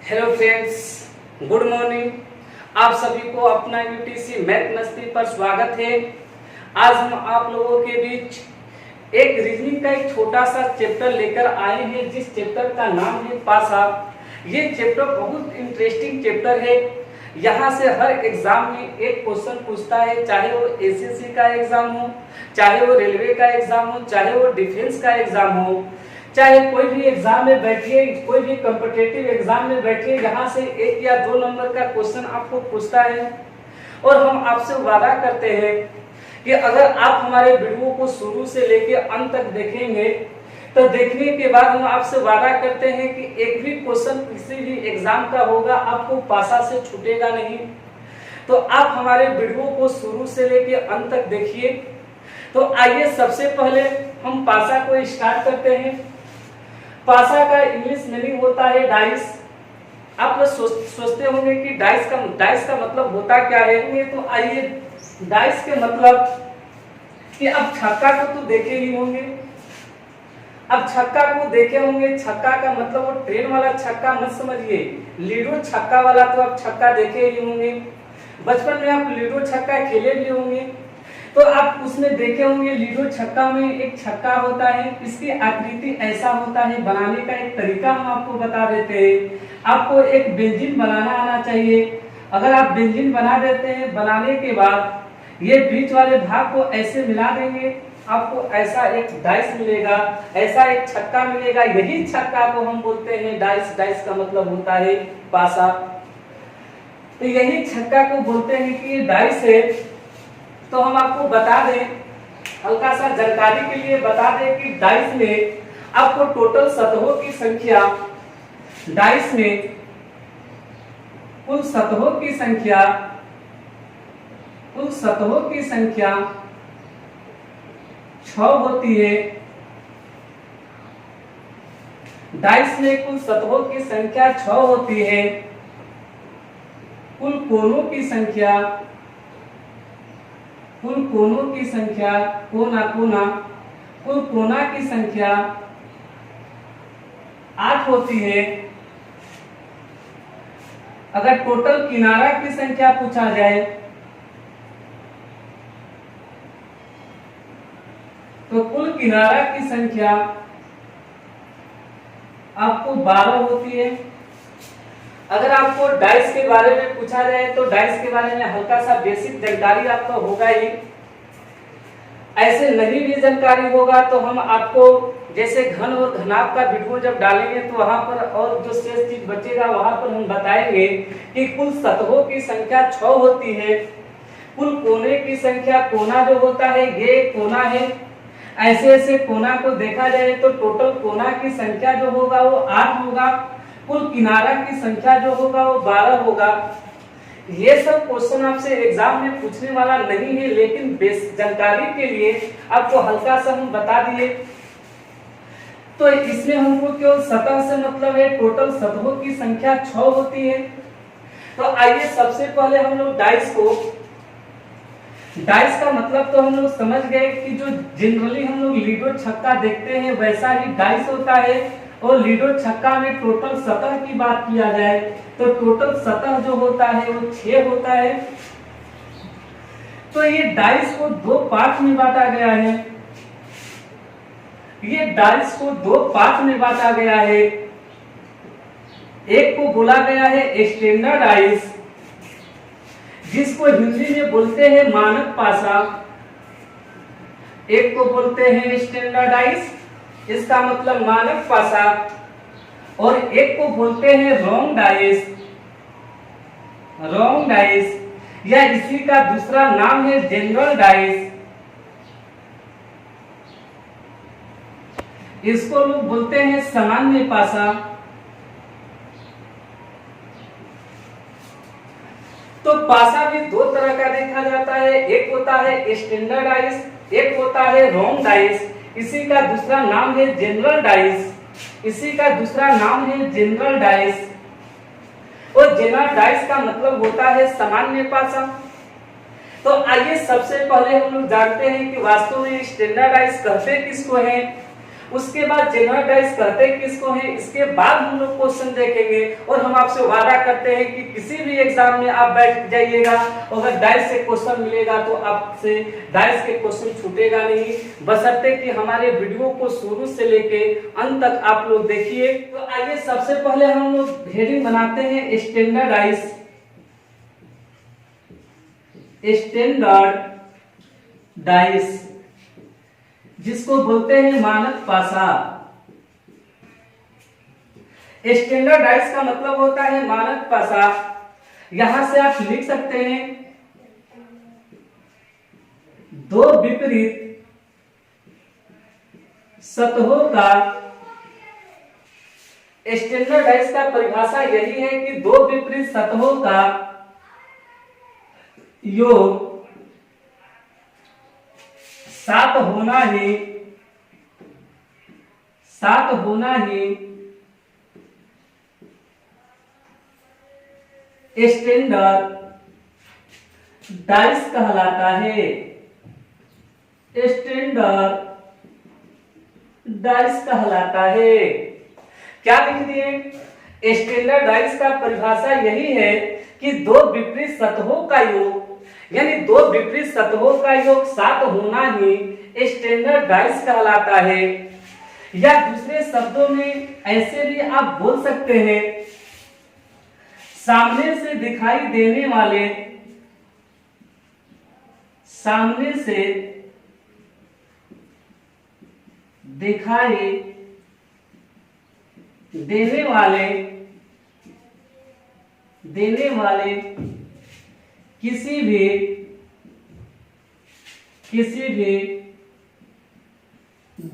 Hello friends, good morning. आप सभी को अपना यूटीसी मैथ मस्ती पर स्वागत है। आज हम आप लोगों के बीच एक रीजनिंग का एक छोटा सा चैप्टर लेकर आए हैं, जिस चैप्टर का नाम है पासा। ये चैप्टर बहुत इंटरेस्टिंग चैप्टर है। यहाँ से हर एग्जाम में एक क्वेश्चन पूछता है, चाहे वो एसएससी का एग्जाम हो, चाहे वो रेलवे का एग्जाम हो, चाहे वो डिफेंस का एग्जाम हो, चाहे कोई भी एग्जाम में बैठिए, कोई भी कॉम्पिटिटिव एग्जाम में बैठिए, यहाँ से 1 या 2 नंबर का क्वेश्चन आपको पूछता है। और हम आपसे वादा करते हैं कि अगर आप हमारे वीडियो को शुरू से लेकर अंत तक देखेंगे तो देखने के बाद हम आपसे वादा करते हैं कि एक भी क्वेश्चन किसी भी एग्जाम का होगा आपको पासा से छूटेगा नहीं। तो आप हमारे वीडियो को शुरू से लेकर अंत तक देखिए। तो आइए सबसे पहले हम पासा को स्टार्ट करते हैं। पासा का इंग्लिश मीनिंग होता है डाइस। आप लोग सोचते होंगे कि डाइस का मतलब होता क्या है। तो आइए, डाइस के मतलब कि अब छक्का को तो देखे ही होंगे। अब छक्का को देखे होंगे, छक्का का मतलब वो ट्रेन वाला छक्का मत समझिए, लीडो छक्का वाला तो आप छक्का देखे ही होंगे। बचपन में आप लीडो छक्का खेले भी होंगे, तो आप उसमें देखे होंगे लीडो छक्का में एक छक्का होता है। इसकी आकृति ऐसा होता है। बनाने का एक तरीका हम आपको बता देते हैं। आपको एक व्यंजन बनाना आना चाहिए। अगर आप व्यंजन बना देते हैं, बनाने के बाद ये बीच वाले भाग को ऐसे मिला देंगे, आपको ऐसा एक डाइस मिलेगा, ऐसा एक छक्का मिलेगा। यही छक्का को हम बोलते हैं डाइस। डाइस का मतलब होता है पासा। तो यही छक्का को बोलते हैं कि ये डाइस है। तो हम आपको बता दें, हल्का सा जानकारी के लिए बता दें कि डाइस में आपको टोटल सतहों की संख्या, डाइस में कुल सतहों की संख्या 6 होती है। डाइस में कुल सतहों की संख्या 6 होती है। कुल कोनों की संख्या कुल कोना की संख्या 8 होती है। अगर टोटल किनारा की संख्या पूछा जाए तो कुल किनारा की संख्या आपको 12 होती है। अगर आपको डाइस के बारे में पूछा जाए तो डाइस के बारे में हल्का सा बेसिक जानकारी आपको होगा ही। ऐसे नहीं भी जानकारी होगा तो हम आपको जैसे घन और घनाभ का वीडियो जब डालेंगे तो वहां पर और जो शेष चीज बचेगा वहां पर हम बताएंगे कि कुल सतहों की संख्या 6 होती है। कुल कोने की संख्या, कोना जो होता है ये कोना है। ऐसे ऐसे कोना को देखा जाए तो टोटल कोना की संख्या जो होगा वो 8 होगा। कुल किनारा की संख्या जो होगा वो 12 होगा। ये सब क्वेश्चन आपसे एग्जाम में पूछने वाला नहीं है, लेकिन जानकारी के लिए आपको हल्का सा हम बता दिए। तो इसमें हमको केवल सतह से मतलब है, टोटल सतहों की संख्या 6 होती है। तो आइए सबसे पहले हम लोग डाइस का मतलब तो हम लोग समझ गए कि जो जनरली हम लोग लीडो छक्का देखते हैं वैसा ही डाइस होता है। और लीडो छक्का में टोटल सतह की बात किया जाए तो टोटल सतह जो होता है वो 6 होता है। तो ये डाइस को 2 पार्ट में बांटा गया है। एक को बोला गया है स्टैंडर्ड डाइस, जिसको हिंदी में बोलते हैं मानक पासा। एक को बोलते हैं स्टैंडर्ड डाइस, इसका मतलब मानक पासा। और एक को बोलते हैं रॉन्ग डाइस, या इसी का दूसरा नाम है जनरल डाइस। इसको लोग बोलते हैं सामान्य पासा। तो पासा भी 2 तरह का देखा जाता है। एक होता है स्टैंडर्ड डाइस, एक होता है रॉन्ग डाइस। इसी का दूसरा नाम है जनरल डाइस। और जनरल डाइस का मतलब होता है सामान्य पासा। तो आइए सबसे पहले हम लोग जानते हैं कि वास्तव में स्टैंडर्ड डाइस कहते किसको हैं उसके बाद जनरल डाइस कहते किसको हैं, इसके बाद हम लोग क्वेश्चन देखेंगे। और हम आपसे वादा करते हैं कि किसी भी एग्जाम में आप बैठ जाइएगा, अगर डाइस से क्वेश्चन मिलेगा तो आपसे डाइस के क्वेश्चन छूटेगा नहीं, बशर्ते कि हमारे वीडियो को शुरू से लेके अंत तक आप लोग देखिए। तो आइए सबसे पहले हम लोग हेडिंग बनाते हैं स्टैंडर्ड डाइस। स्टैंडर्ड डाइस जिसको बोलते हैं मानक पासा। स्टैंडर्ड डाइस का मतलब होता है मानक पासा। यहां से आप लिख सकते हैं दो विपरीत सतहों का। स्टैंडर्ड डाइस का परिभाषा यही है कि दो विपरीत सतहों का योग सात होना ही स्टैंडर्ड डाइस कहलाता है। स्टैंडर्ड डाइस कहलाता है। क्या लिख दिए? स्टैंडर्ड डाइस का परिभाषा यही है कि दो विपरीत सतहों का योग, यानी दो विपरीत सतहों का योग सात होना ही स्टैंडर्ड डाइस कहलाता है। या दूसरे शब्दों में ऐसे भी आप बोल सकते हैं, सामने से दिखाई देने वाले देने वाले किसी भी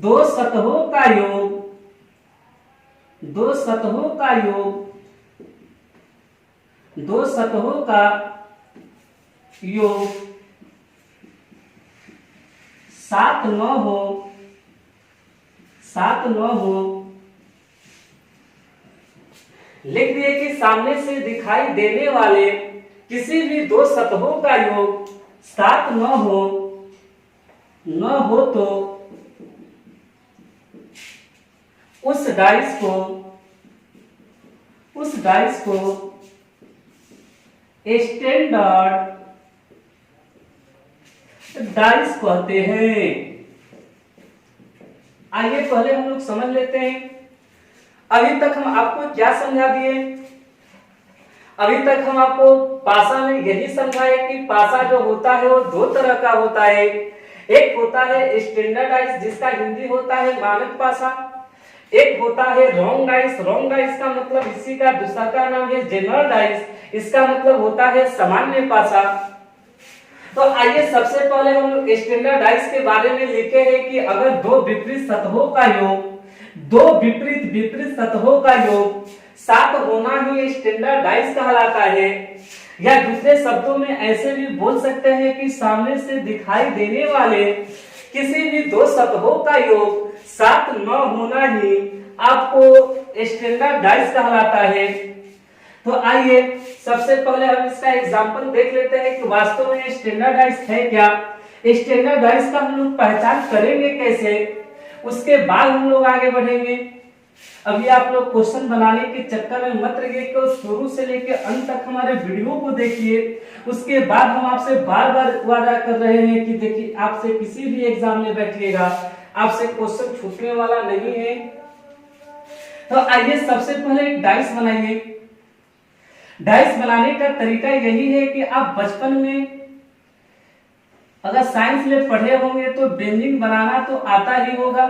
दो सतहों का योग सात न हो। लिख दिए कि सामने से दिखाई देने वाले किसी भी दो सतहों का योग सात न हो तो उस डाइस को स्टैंडर्ड डाइस कहते हैं। आइए पहले हम लोग समझ लेते हैं अभी तक हम आपको क्या समझा दिए। अभी तक हम आपको पासा में यही समझाए कि पासा जो होता है वो दो तरह का होता है। एक होता है स्टैंडर्ड डाइस जिसका हिंदी होता है मानक पासा, एक होता है रॉन्ग डाइस। रॉन्ग डाइस का मतलब इसी का दूसरा का नाम है जनरल डाइस, इसका मतलब होता है सामान्य पासा। तो आइए सबसे पहले हम लोग स्टैंडर्ड डाइस के बारे में लिखे हैं कि अगर दो विपरीत सतहों का योग, दो विपरीत सतहों का योग सात होना ही स्टैंडर्ड डाइस कहलाता है। या दूसरे शब्दों में ऐसे भी बोल सकते हैं कि सामने से दिखाई देने वाले किसी भी दो सतहों का योग सात न होना ही आपको स्टैंडर्ड डाइस कहलाता है। तो आइए सबसे पहले हम इसका एग्जांपल देख लेते हैं कि वास्तव में स्टैंडर्ड डाइस है क्या। स्टैंडर्ड डाइस का हम लोग पहचान करेंगे कैसे, उसके बाद हम लोग आगे बढ़ेंगे। अभी आप लोग क्वेश्चन बनाने के चक्कर में मत रहिए कि शुरू से लेकर अंत तक हमारे वीडियो को देखिए। उसके बाद हम आपसे बार बार वादा कर रहे हैं कि देखिए आपसे किसी भी एग्जाम में बैठिएगा आपसे क्वेश्चन छूटने वाला नहीं है। तो आइए सबसे पहले एक डाइस बनाइए। डाइस बनाने का तरीका यही है कि आप बचपन में अगर साइंस में पढ़े होंगे तो बेंजिंग बनाना तो आता ही होगा।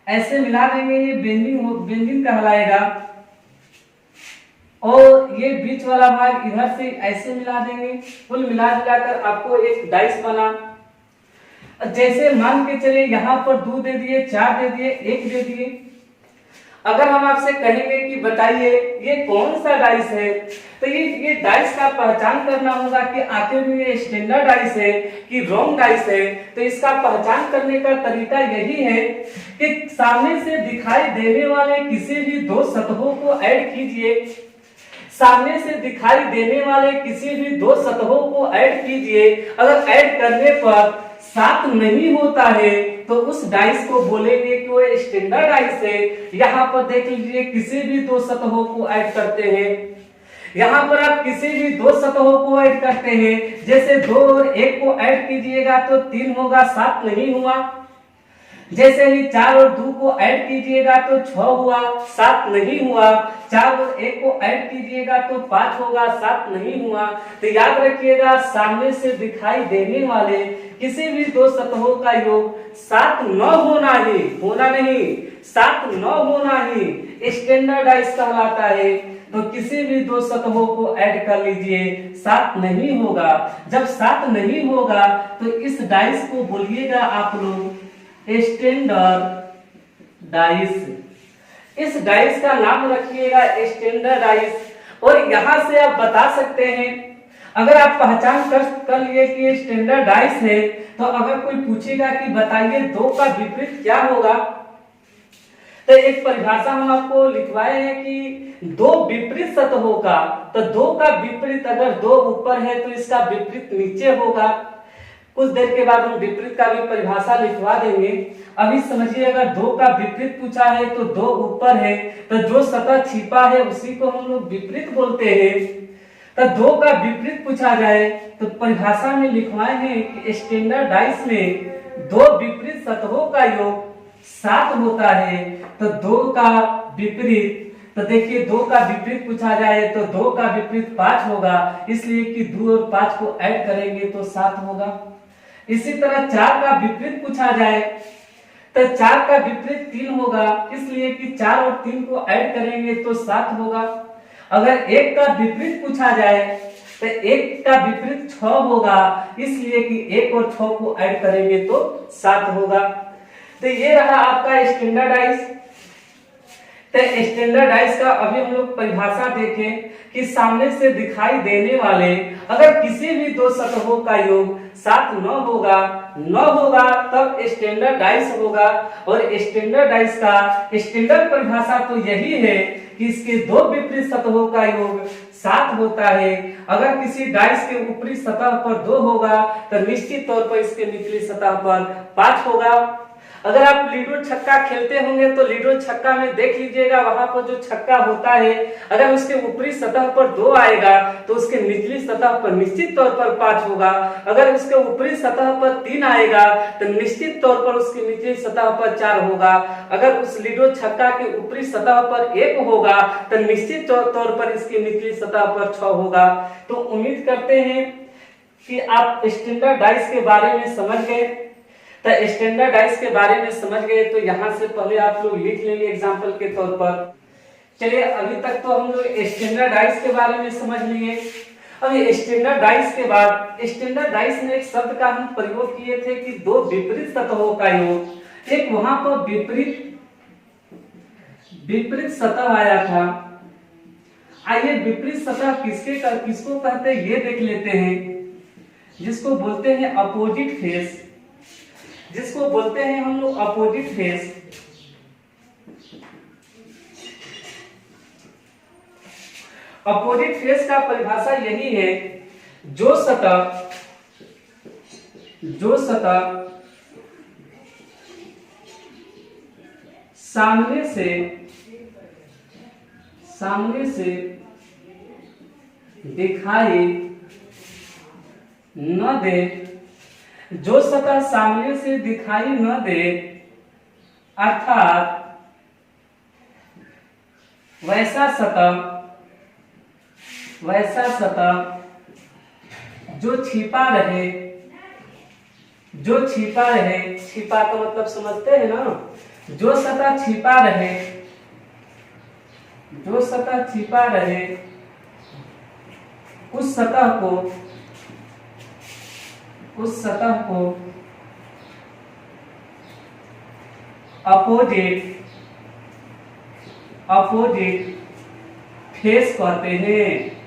ऐसे मिला देंगे, ये बेंजिंग कहलाएगा। और ये बीच वाला भाग इधर से ऐसे मिला देंगे। कुल मिला कर आपको एक डाइस बना। जैसे मान के चले यहाँ पर 2 दे दिए, 4 दे दिए, 1 दे दिए। अगर हम आपसे कहेंगे कि बताइए ये कौन सा डाइस है, तो ये डाइस का पहचान करना होगा कि आखिर में ये स्टैंडर्ड डाइस है कि रॉन्ग डाइस है। तो इसका पहचान करने का तरीका यही है कि सामने से दिखाई देने वाले किसी भी दो सतहों को ऐड कीजिए। सामने से दिखाई देने वाले किसी भी दो सतहों को ऐड कीजिए। अगर ऐड करने पर सात नहीं होता है तो उस डाइस को बोलेंगे कि वो स्टैंडर्ड डाइस है। यहाँ पर देख लीजिए किसी भी दो सतहों को ऐड करते हैं, यहाँ पर आप किसी भी दो सतहों को ऐड करते हैं, जैसे 2 और 1 को ऐड कीजिएगा तो 3 होगा, 7 नहीं हुआ। जैसे ही 4 और 2 को ऐड कीजिएगा तो 6 हुआ, 7 नहीं हुआ। 4 और 1 को ऐड कीजिएगा तो 5 होगा, 7 नहीं हुआ। तो याद रखिएगा सामने से दिखाई देने वाले किसी भी दो सतहों का योग 7 न होना ही, होना नहीं, 7 न होना ही स्टैंडर्ड डाइस कहलाता है। तो किसी भी दो सतहों को ऐड कर लीजिए, 7 नहीं होगा। जब 7 नहीं होगा तो इस डाइस को बोलिएगा आप लोग स्टैंडर्ड डाइस। इस डाइस का नाम रखिएगा स्टैंडर्ड डाइस। और यहां से आप बता सकते हैं, अगर आप पहचान कर लिए कि स्टैंडर्ड डाइस है, तो अगर कोई पूछेगा कि बताइए 2 का विपरीत क्या होगा, तो एक परिभाषा हम आपको लिखवाए हैं कि 2 विपरीत सतहों का, तो 2 का विपरीत अगर 2 ऊपर है तो इसका विपरीत नीचे होगा। कुछ देर के बाद हम विपरीत का भी परिभाषा लिखवा देंगे। अभी समझिए अगर 2 का विपरीत पूछा है तो 2 ऊपर है, तो जो सतह छिपा है उसी को हम लोग विपरीत बोलते हैं। तो 2 का विपरीत पूछा जाए तो परिभाषा में लिखवाए हैं कि स्टैंडर्ड डाइस में 2 विपरीत सतहों का योग 7 होता है। तो 2 का विपरीत, तो देखिए 2 का विपरीत पूछा जाए तो 2 का विपरीत 5 होगा, इसलिए कि 2 और 5 को ऐड करेंगे तो 7 होगा। इसी तरह 4 का विपरीत पूछा जाए तो 4 का विपरीत 3 होगा, इसलिए कि 4 और 3 को ऐड करेंगे तो 7 होगा। अगर 1 का विपरीत पूछा जाए तो 1 का विपरीत 6 होगा, इसलिए कि 1 और 6 को ऐड करेंगे तो 7 होगा। तो ये रहा आपका स्टैंडर्ड डाइस। तो स्टैंडर्ड डाइस का अभी हम लोग परिभाषा देखें कि सामने से दिखाई देने वाले अगर किसी भी दो सतहों का योग 7 न होगा तब स्टैंडर्ड डाइस होगा। और स्टैंडर्ड डाइस का स्टैंडर्ड परिभाषा तो यही है कि इसके 2 विपरीत सतहों का योग 7 होता है। अगर किसी डाइस के ऊपरी सतह पर 2 होगा तो निश्चित तौर पर इसके निचली सतह पर 5 होगा। अगर आप लीडो छक्का खेलते होंगे तो लीडो छक्का में देख लीजिएगा, वहां पर जो छक्का होता है अगर उसके ऊपरी सतह पर 2 आएगा तो उसके निचली सतह पर निश्चित तौर पर 5 होगा। अगर उसके ऊपरी सतह पर 3 आएगा तो निश्चित तौर पर उसकी निचली सतह पर 4 होगा। अगर उस लीडो छक्का के ऊपरी सतह पर 1 होगा तो निश्चित तौर पर इसकी निचली सतह पर 6 होगा। तो उम्मीद करते हैं कि आप स्टैंडर्ड डाइस के बारे में समझ गए। तो स्टैंडर्ड डाइस के बारे में समझ गए तो यहाँ से पहले आप लोग लिख लेंगे एग्जांपल के तौर पर। चलिए अभी तक तो हम लोग स्टैंडर्ड डाइस के बारे में समझ लिए। अब स्टैंडर्ड डाइस के बाद स्टैंडर्ड डाइस में एक शब्द का हम प्रयोग किए थे कि 2 विपरीत सतहों का योग। एक वहां पर विपरीत सतह आया था। आइए विपरीत सतह किसको कहते हैं ये देख लेते हैं, जिसको बोलते हैं अपोजिट फेस, जिसको बोलते हैं हम लोग अपोजिट फेस। अपोजिट फेस का परिभाषा यही है, जो सतह सामने से दिखाई न दे, जो सतह सामने से दिखाई न दे, अर्थात वैसा सतह जो छिपा रहे, छिपा का मतलब समझते हैं ना, जो सतह छिपा रहे, उस सतह को अपोजिट फेस कहते हैं।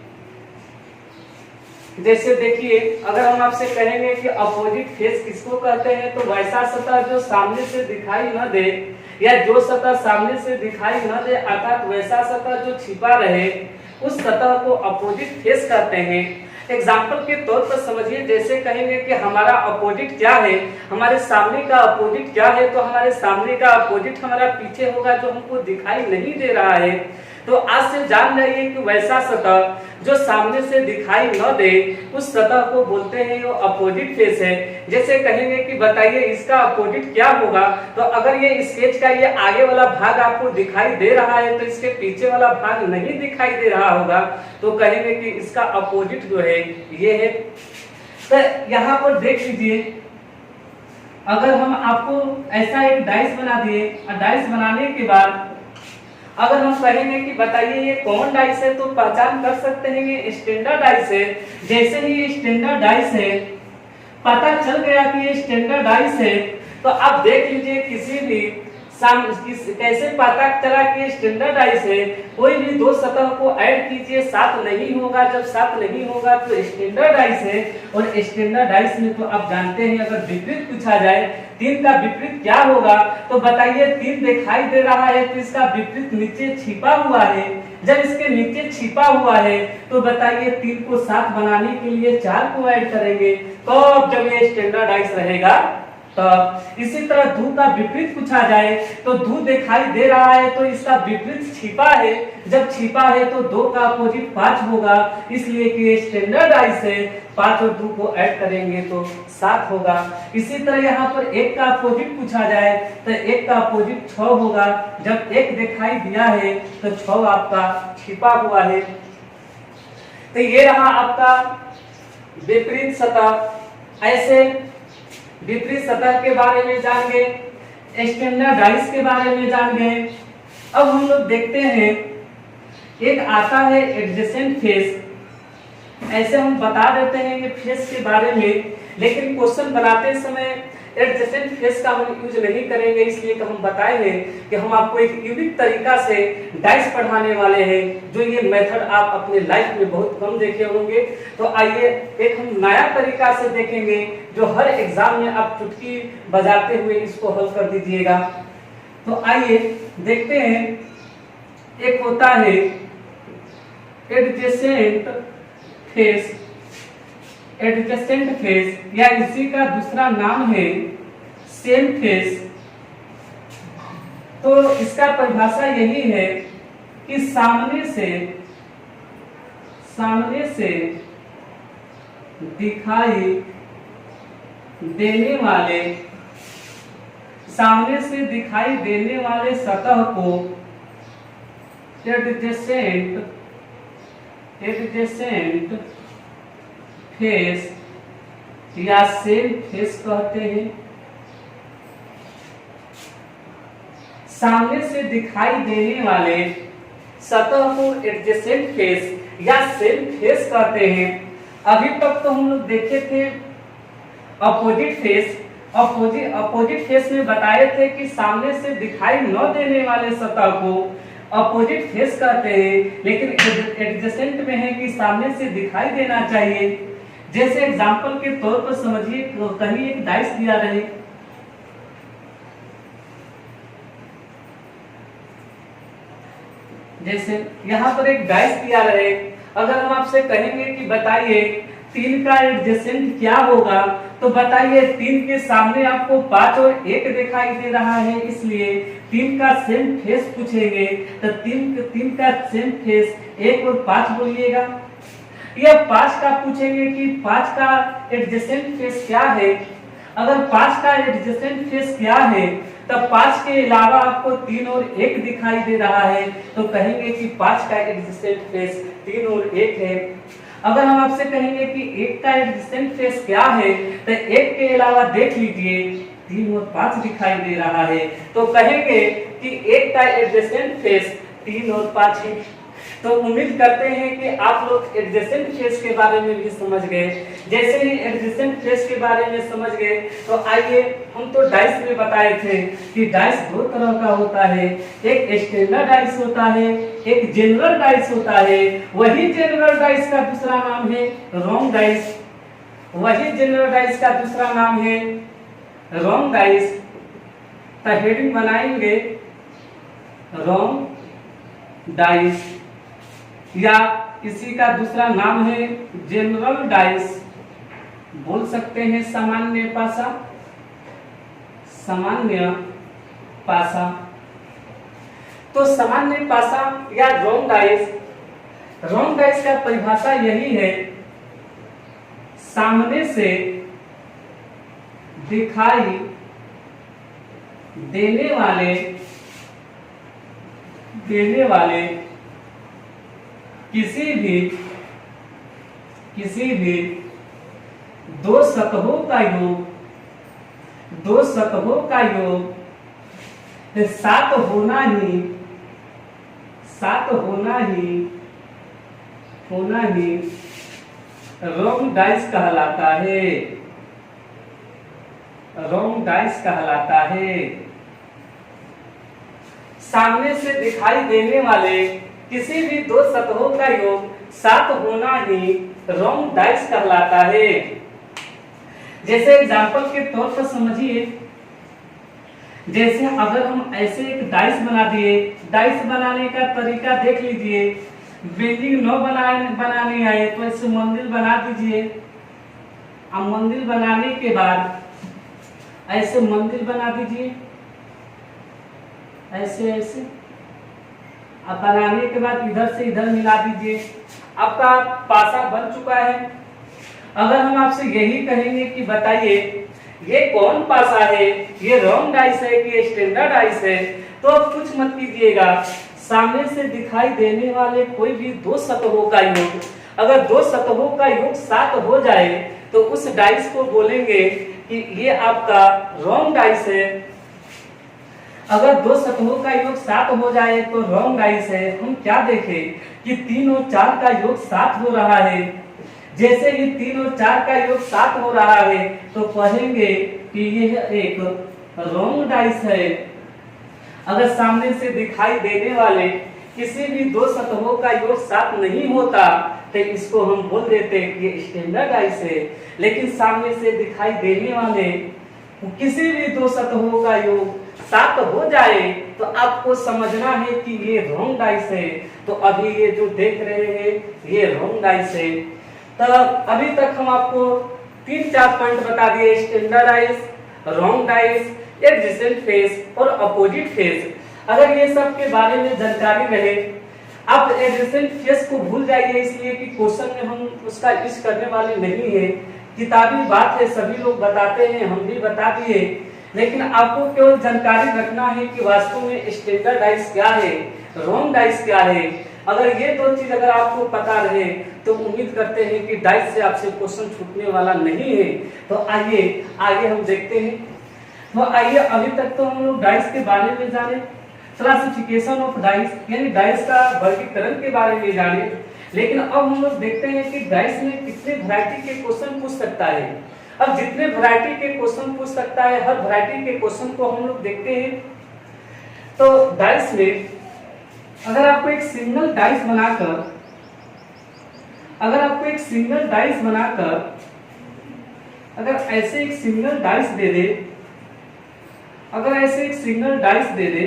जैसे देखिए अगर हम आपसे कहेंगे कि अपोजिट फेस किसको कहते हैं, तो वैसा सतह जो सामने से दिखाई न दे, या जो सतह सामने से दिखाई न दे अर्थात वैसा सतह जो छिपा रहे, उस सतह को अपोजिट फेस कहते हैं। एग्जाम्पल के तौर पर समझिए, जैसे कहेंगे कि हमारा अपोजिट क्या है, हमारे सामने का अपोजिट क्या है, तो हमारे सामने का अपोजिट हमारा पीछे होगा जो हमको दिखाई नहीं दे रहा है। तो आज से जान जाइए कि वैसा सतह जो सामने से दिखाई न दे उस सतह को बोलते हैं वो अपोजिट फेस है। जैसे कहेंगे कि बताइए इसका अपोजिट क्या होगा, तो अगर ये स्केच का ये आगे वाला भाग आपको दिखाई दे रहा है तो इसके पीछे वाला भाग नहीं दिखाई दे रहा होगा, तो कहेंगे कि इसका अपोजिट जो है ये है। तो यहाँ पर देख लीजिए, अगर हम आपको ऐसा एक डाइस बना दिए और डाइस बनाने के बाद अगर हम कहेंगे कि बताइए ये कौन डाइस है, तो पहचान कर सकते हैं ये स्टैंडर्ड डाइस है। जैसे ही ये स्टैंडर्ड डाइस है, पता चल गया कि ये स्टैंडर्ड डाइस है, तो आप देख लीजिए किसी भी कैसे पता चला कि स्टैंडर्ड डाइस है। कोई भी दो सतह को ऐड कीजिए, साथ नहीं होगा, जब साथ नहीं होगा तो स्टैंडर्ड डाइस है। और स्टैंडर्ड डाइस में तो आप जानते हैं अगर विपरीत पूछा जाए 3 का विपरीत क्या होगा, तो बताइए 3 दिखाई दे रहा है तो इसका विपरीत नीचे छिपा हुआ है। जब इसके नीचे छिपा हुआ है तो बताइए 3 को 7 बनाने के लिए 4 को ऐड करेंगे, तो जब ये स्टैंडर्ड डाइस रहेगा। तो इसी तरह धू का विपरीत पूछा जाए तो धू दिखाई दे रहा है तो इसका विपरीत छिपा है, जब छिपा है तो 2 का अपोजिट 5 होगा, इसलिए कि ये स्टैंडर्ड डाइस है। 5 और 2 को ऐड करेंगे तो 7 होगा। इसी तरह यहाँ पर 1 का अपोजिट पूछा जाए तो 1 का अपोजिट 6 होगा, जब 1 दिखाई दिया है तो 6 आपका छिपा हुआ है। तो ये रहा आपका विपरीत सतह। ऐसे विपरीत सतह के बारे में जान गए, स्टैंडर्ड डाइस के बारे में जान गए। अब हम लोग देखते हैं एक आता है एडजेसेंट फेस। ऐसे हम बता देते हैं ये फेस के बारे में, लेकिन क्वेश्चन बनाते समय एडजेसेंट फेस का हम यूज नहीं करेंगे, इसलिए कि हम बताए हैं कि हम आपको एक यूनिक तरीका से डाइस पढ़ाने वाले हैं, जो ये मेथड आप अपने लाइफ में बहुत कम देखे होंगे। तो आइए एक हम नया तरीका से देखेंगे जो हर एग्जाम में आप चुटकी बजाते हुए इसको हल कर दीजिएगा। तो आइए देखते हैं, एक होता है एडजेसेंट फेस। एडजेसेंट फेस या इसी का दूसरा नाम है सेम फेस। तो इसका परिभाषा यही है कि सामने से दिखाई देने वाले सतह को एडजेसेंट फेस या सेम फेस कहते हैं। सामने से दिखाई देने वाले सतह को एडजेसेंट फेस या सेम फेस कहते हैं। अभी तक तो हम लोग देखे थे अपोजिट फेस। अपोजिट फेस में बताए थे कि सामने से दिखाई न देने वाले सतह को अपोजिट फेस कहते हैं, लेकिन एडजेसेंट में है कि सामने से दिखाई देना चाहिए। जैसे एग्जांपल के तौर पर समझिए, कहीं एक डाइस दिया रहे, जैसे यहाँ पर एक डाइस दिया रहे। अगर हम आपसे कहेंगे कि बताइए 3 का एडजेसेंट क्या होगा, तो बताइए 3 के सामने आपको 5 और 1 दिखाई दे रहा है, इसलिए 3 का सेम फेस पूछेंगे तो 3 का सेम फेस 1 और 5 बोलिएगा। या 5 का पूछेंगे कि 5 का एडजेसेंट फेस क्या है। अगर 5 का एडजेसेंट फेस क्या है तब 5 के अलावा आपको 3 और 1 दिखाई दे रहा है, तो कहेंगे कि 5 का एडजेसेंट फेस 3 और 1 है। अगर हम आपसे कहेंगे कि 1 का एडजेसेंट फेस क्या है, तो 1 के अलावा देख लीजिए 3 और 5 दिखाई दे रहा है, तो कहेंगे कि 1 का एडजेसेंट फेस 3 और 5 है। तो उम्मीद करते हैं कि आप लोग एडजेसेंट फेस के बारे में भी समझ गए। जैसे ही एडजेसेंट फेस के बारे में समझ गए, तो आइए हम तो डाइस में बताए थे कि डाइस 2 तरह का होता है, एक स्टैंडर्ड डाइस होता है, एक जनरल डाइस होता है। वही जनरल डाइस का दूसरा नाम है रॉन्ग डाइस। वही जनरल डाइस का दूसरा नाम है रॉन्ग डाइस। तो हेडिंग बनाएंगे रॉन्ग डाइस। या इसी का दूसरा नाम है जनरल डाइस, बोल सकते हैं सामान्य पासा, सामान्य पासा। तो सामान्य पासा या रॉन्ग डाइस, रॉन्ग डाइस का परिभाषा यही है, सामने से दिखाई देने वाले किसी भी दो सतहों का योग, सात होना ही रॉन्ग डाइस कहलाता है, रॉन्ग डाइस कहलाता है। सामने से दिखाई देने वाले किसी भी दो सतहों का योग 7 होना ही रॉन्ग डाइस कहलाता है। जैसे एग्जांपल के तौर पर समझिए, जैसे अगर हम ऐसे एक डाइस बना दिए, डाइस बनाने का तरीका देख लीजिए, बिल्डिंग न बनाने आए तो ऐसे मंदिर बना दीजिए। अब मंदिर बनाने के बाद ऐसे मंदिर बना दीजिए, ऐसे ऐसे। अब बनाने के बाद इधर से इधर मिला दीजिए, आपका पासा बन चुका है। अगर हम आपसे यही कहेंगे कि बताइए ये कौन पासा है, ये रॉन्ग डाइस है कि स्टैंडर्ड डाइस है, तो अब कुछ मत कीजिएगा, सामने से दिखाई देने वाले कोई भी दो सतहों का योग, अगर दो सतहों का योग 7 हो जाए तो उस डाइस को बोलेंगे कि ये आपका रॉन्ग डाइस है। अगर दो सतहों का योग 7 हो जाए तो रॉन्ग डाइस है। हम क्या देखें कि 3 और 4 का योग 7 हो रहा है, जैसे ही 3 और 4 का योग 7 हो रहा है तो कहेंगे कि यह एक रॉन्ग डाइस है। अगर सामने से दिखाई देने वाले किसी भी दो सतहों का योग 7 नहीं होता तो इसको हम बोल देते कि ये स्टैंडर्ड डाइस है। लेकिन सामने से दिखाई देने वाले किसी भी दो सतहों का योग 7 हो जाए तो आपको समझना है कि ये रॉन्ग डाइस है। तो अभी ये जो देख रहे हैं ये रॉन्ग डाइस है। तो अभी तक हम आपको 3-4 पॉइंट बता दिए, standard dice, wrong dice, adjacent face और अपोजिट फेस। अगर ये सब के बारे में जानकारी रहे, आप एडजेसेंट फेस को भूल जाइए, इसलिए कि क्वेश्चन में हम उसका यूज करने वाले नहीं है, किताबी बात है, सभी लोग बताते हैं, हम भी बता दिए। लेकिन आपको केवल जानकारी रखना है कि वास्तव में स्टैंडर्ड डाइस क्या है, रॉन्ग डाइस क्या है। अगर ये दो चीज अगर आपको पता रहे तो उम्मीद करते हैं कि डाइस से आपसे क्वेश्चन छूटने वाला नहीं है। तो आइए आगे हम देखते हैं। तो आइए, अभी तक तो हम लोग डाइस के बारे में जाने, क्लासिफिकेशन ऑफ डाइस यानी डाइस का वर्गीकरण के बारे में जाने। लेकिन अब हम लोग देखते हैं कि डाइस में कितने वैरायटी के क्वेश्चन पूछ सकता है। अब जितने वैरायटी के क्वेश्चन पूछ सकता है, हर वैरायटी के क्वेश्चन को हम लोग देखते हैं। तो डाइस में अगर आपको एक सिंगल डाइस बनाकर अगर ऐसे एक सिंगल डाइस दे दे,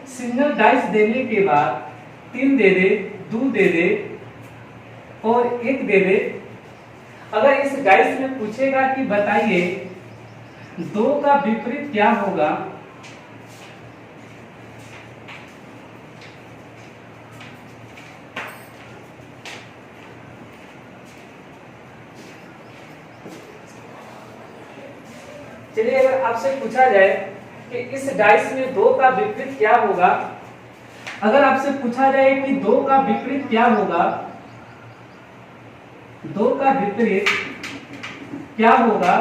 सिंगल डाइस देने के बाद 3 दे दे, 2 दे दे और 1 दे दे। अगर इस डाइस में पूछेगा कि बताइए 2 का विपरीत क्या होगा, चलिए अगर आपसे पूछा जाए कि इस डाइस में 2 का विपरीत क्या होगा, अगर आपसे पूछा जाए कि 2 का विपरीत क्या होगा, 2 का विपरीत क्या होगा,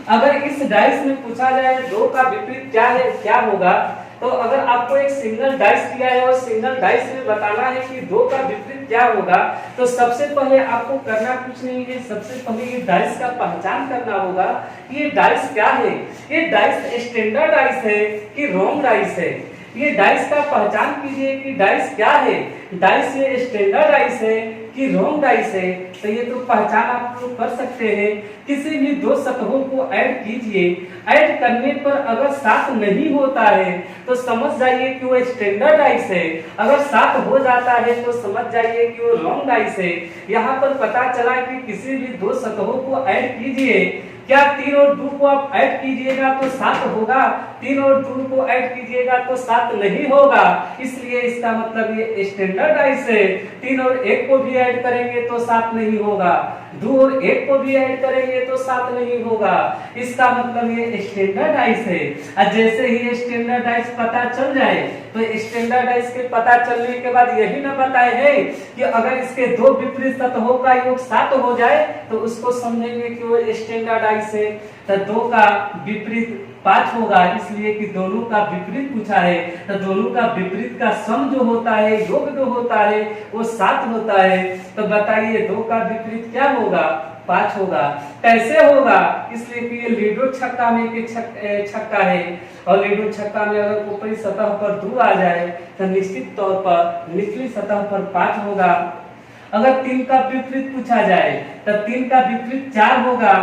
अगर इस डाइस में पूछा जाए 2 का विपरीत क्या होगा, तो अगर आपको एक सिंगल डाइस दिया है और सिंगल डाइस में बताना है कि 2 का विपरीत क्या होगा, तो सबसे पहले आपको करना कुछ नहीं है, सबसे पहले ये डाइस का पहचान करना होगा कि ये डाइस क्या है, ये डाइस स्टैंडर्ड डाइस है कि रॉन्ग डाइस है। ये डाइस का पहचान कीजिए कि डाइस क्या है, डाइस ये स्टैंडर्ड डाइस है कि रॉन्ग डाइस है, तो ये तो पहचान आप लोग कर सकते हैं। किसी भी दो सतहों को ऐड कीजिए, ऐड करने पर अगर साथ नहीं होता है तो समझ जाइए कि वो स्टैंडर्ड डाइस है, अगर साथ हो जाता है तो समझ जाइए कि वो रॉन्ग डाइस है। यहाँ पर पता चला कि किसी भी दो सतहों को ऐड कीजिए, क्या 3 और 2 को आप ऐड कीजिएगा तो 7 होगा, 3 और 2 को ऐड कीजिएगा तो 7 नहीं होगा, इसलिए इसका मतलब ये स्टैंडर्ड डाइस है। 3 और 1 को भी ऐड करेंगे तो 7 नहीं होगा, 2 और 1 को भी ऐड करेंगे तो 7 नहीं होगा, इसका मतलब ये स्टैंडर्ड डाइस है। और जैसे ही स्टैंडर्ड डाइस पता चल जाए तो स्टैंडर्ड डाइस के पता चलने के बाद यही ना बताए है कि अगर इसके दो विपरीत सतहों का योग 7 हो जाए तो उसको समझेंगे कि वो स्टैंडर्ड डाइस है। तो 2 का विपरीत 5 होगा, इसलिए कि दोनों का विपरीत पूछा है, तो दोनों का विपरीत का सम जो होता है, योग जो होता है वो 7 होता है। तो बताइए 2 का विपरीत क्या होगा, 5 होगा। कैसे होगा, इसलिए कि ये लूडो छक्का में के छक्का है, और लूडो छक्का में अगर ऊपरी सतह पर 2 आ जाए तो निश्चित तौर पर निचली सतह पर 5 होगा। अगर 3 का विपरीत पूछा जाए तो 3 का विपरीत 4 होगा।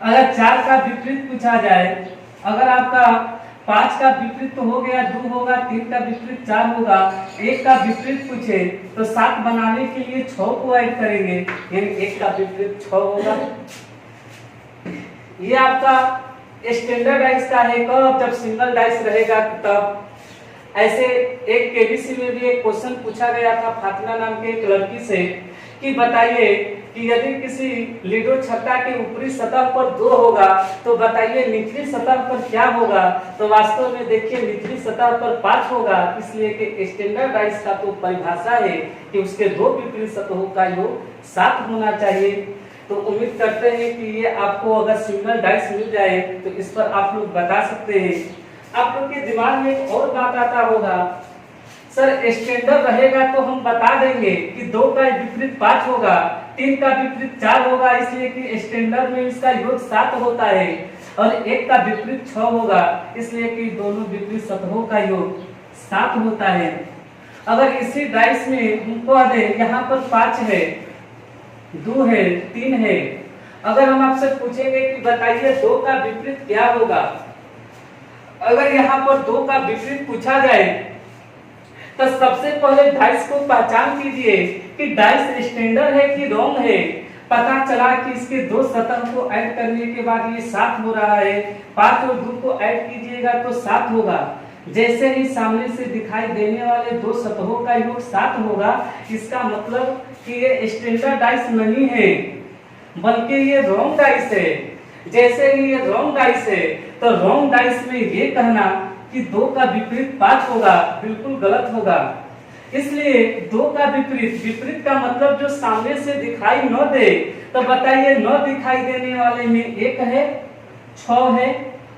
अगर 4 का विपरीत पूछा जाए, अगर आपका 5 का विपरीत तो हो गया 2 होगा, 3 का विपरीत 4 होगा, 1 का विपरीत पूछे तो 7 बनाने के लिए 6 को ऐड करेंगे, यानी 1 का विपरीत 6 होगा। ये आपका स्टैंडर्ड डाइस का है। कब, जब सिंगल डाइस रहेगा तब। ऐसे एक केबीसी में भी एक क्वेश्चन पूछा गया था फातिमा नाम के एक लड़की से कि बताइए कि यदि किसी लूडो छक्का के ऊपरी सतह पर 2 होगा तो बताइए निचली सतह पर क्या होगा। तो वास्तव में देखिए निचली सतह पर 5 होगा, इसलिए कि स्टैंडर्ड डाइस का तो परिभाषा है कि उसके दो विपरीत सतहों का योग 7 होना चाहिए। तो उम्मीद करते हैं कि ये आपको अगर सिंगल डाइस मिल जाए तो इस पर आप लोग बता सकते हैं। आप लोग के दिमाग में एक और बात आता होगा, सर स्टैंडर्ड रहेगा तो हम बता देंगे कि 2 का विपरीत 5 होगा, 3 का विपरीत 4 होगा, इसलिए कि स्टैंडर्ड में इसका योग 7 होता है, और 1 का विपरीत 6 होगा, इसलिए कि दोनों विपरीत सतहों का योग 7 होता है। अगर इसी डाइस में हम कह दें यहाँ पर 5 है, 2 है, 3 है, अगर हम आपसे पूछेंगे कि बताइए 2 का विपरीत क्या होगा, अगर यहाँ पर 2 का विपरीत पूछा जाए तो सबसे पहले डाइस को पहचान कीजिए कि डाइस स्टैंडर्ड है कि रॉन्ग है। पता चला कि इसके दो सतह को ऐड करने के बाद ये 7 हो रहा है, 5 और 2 को ऐड कीजिएगा तो 7 होगा। जैसे ही सामने से दिखाई देने वाले दो सतहों का योग 7 होगा, इसका मतलब कि ये स्टैंडर्ड डाइस नहीं है बल्कि ये रॉन्ग डाइस है। जैसे ही ये रॉन्ग डाइस है तो रॉन्ग डाइस में ये कहना कि 2 का विपरीत 5 होगा बिल्कुल गलत होगा। इसलिए 2 का विपरीत, विपरीत का मतलब जो सामने से दिखाई न दे, तो बताइए न दिखाई देने वाले में 1 है, 6 है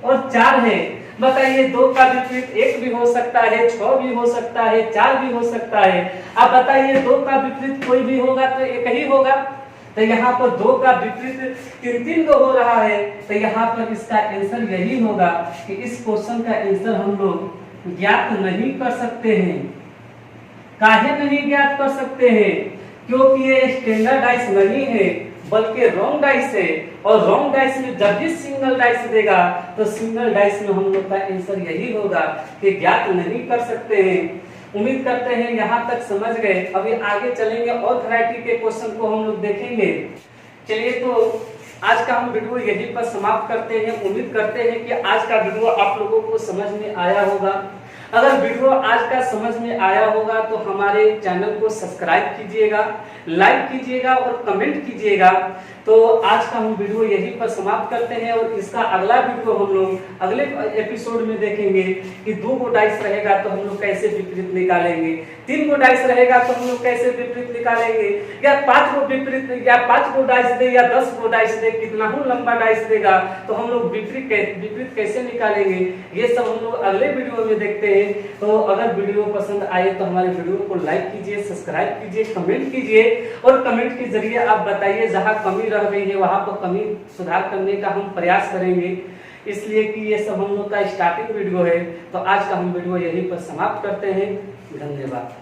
और 4 है। बताइए 2 का विपरीत 1 भी हो सकता है, 6 भी हो सकता है, 4 भी हो सकता है। अब बताइए 2 का विपरीत कोई भी होगा तो 1 ही होगा। तो यहाँ पर 2 का विपरीत 3 को हो रहा है, तो यहाँ पर इसका आंसर यही होगा कि इस क्वेश्चन का आंसर हम लोग ज्ञात नहीं कर सकते हैं। काहे नहीं ज्ञात कर सकते हैं? क्योंकि ये स्टैंडर्ड डाइस नहीं है बल्कि रॉन्ग डाइस है, और रॉन्ग डाइस में जब भी सिंगल डाइस देगा तो सिंगल डाइस में हम लोग का आंसर यही होगा कि ज्ञात नहीं कर सकते हैं। उम्मीद करते हैं यहाँ तक समझ गए। अभी आगे चलेंगे और वैरायटी के क्वेश्चन को हम लोग देखेंगे। चलिए तो आज का हम वीडियो यहीं पर समाप्त करते हैं। उम्मीद करते हैं कि आज का वीडियो आप लोगों को समझ में आया होगा। अगर वीडियो आज का समझ में आया होगा तो हमारे चैनल को सब्सक्राइब कीजिएगा, लाइक कीजिएगा और कमेंट कीजिएगा। तो आज का हम वीडियो यहीं पर समाप्त करते हैं, और इसका अगला वीडियो हम लोग अगले एपिसोड में देखेंगे कि 2 गो डाइस रहेगा तो हम लोग कैसे विपरीत निकालेंगे, 3 गो डाइस रहेगा तो हम लोग कैसे विपरीत निकालेंगे, या 5 गो विपरीत, या 5 गो डाइस दे या 10 गो डाइस दे, कितना ही लंबा डाइस देगा तो हम लोग विपरीत कैसे निकालेंगे, ये सब हम लोग अगले वीडियो में देखते हैं। तो अगर वीडियो पसंद आए तो हमारे वीडियो को लाइक कीजिए, सब्सक्राइब कीजिए, कमेंट कीजिए, और कमेंट के जरिए आप बताइए जहां कमी रह गई है वहां पर कमी सुधार करने का हम प्रयास करेंगे। इसलिए कि ये सब हम लोग का स्टार्टिंग वीडियो है। तो आज का हम वीडियो यहीं पर समाप्त करते हैं। धन्यवाद।